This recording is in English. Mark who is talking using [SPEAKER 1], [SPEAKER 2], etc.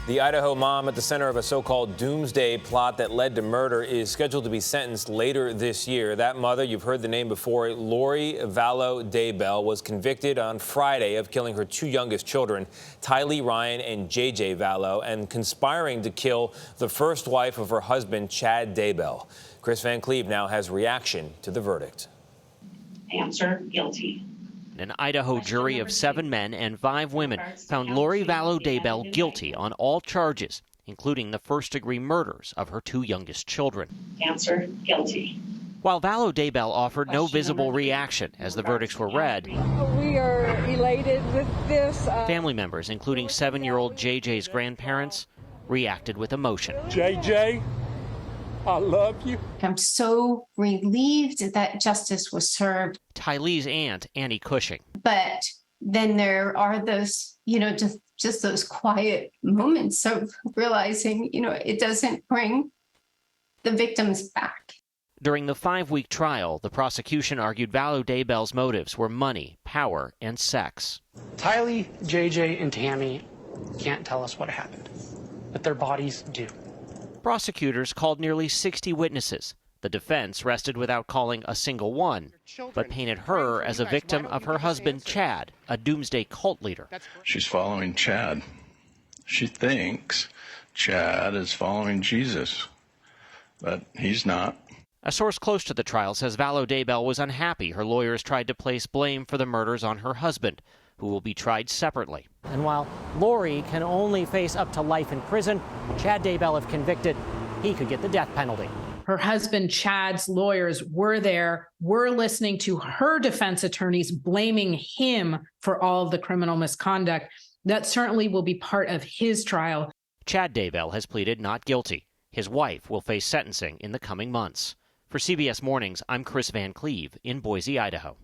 [SPEAKER 1] The Idaho mom at the center of a so-called doomsday plot that led to murder is scheduled to be sentenced later this year. That mother, you've heard the name before, Lori Vallow Daybell, was convicted on Friday of killing her two youngest children, Tylee Ryan and JJ Vallow, and conspiring to kill the first wife of her husband, Chad Daybell. Kris Van Cleave now has reaction to the verdict.
[SPEAKER 2] Answer: guilty.
[SPEAKER 3] An Idaho jury of 7 men and 5 women found Lori Vallow Daybell guilty on all charges, including the first-degree murders of her 2 youngest children.
[SPEAKER 2] Answer: guilty.
[SPEAKER 3] While Vallow Daybell offered no visible reaction as the verdicts were read,
[SPEAKER 4] we are elated with this.
[SPEAKER 3] Family members, including 7-year-old JJ's grandparents, reacted with emotion.
[SPEAKER 5] JJ, I love you.
[SPEAKER 6] I'm so relieved that justice was served.
[SPEAKER 3] Tylee's aunt, Annie Cushing.
[SPEAKER 6] But then there are those, just those quiet moments of realizing, it doesn't bring the victims back.
[SPEAKER 3] During the 5-week trial, the prosecution argued Vallow Daybell's motives were money, power, and sex.
[SPEAKER 7] Tylee, JJ, and Tammy can't tell us what happened, but their bodies do.
[SPEAKER 3] Prosecutors called nearly 60 witnesses. The defense rested without calling a single one, but painted her as a victim of her husband, Chad, a doomsday cult leader.
[SPEAKER 8] She's following Chad. She thinks Chad is following Jesus, but he's not.
[SPEAKER 3] A source close to the trial says Vallow Daybell was unhappy her lawyers tried to place blame for the murders on her husband, who will be tried separately.
[SPEAKER 9] And while Lori can only face up to life in prison, Chad Daybell, if convicted, he could get the death penalty.
[SPEAKER 10] Her husband Chad's lawyers were listening to her defense attorneys blaming him for all of the criminal misconduct. That certainly will be part of his trial.
[SPEAKER 3] Chad Daybell has pleaded not guilty. His wife will face sentencing in the coming months. For CBS Mornings, I'm Kris Van Cleave in Boise, Idaho.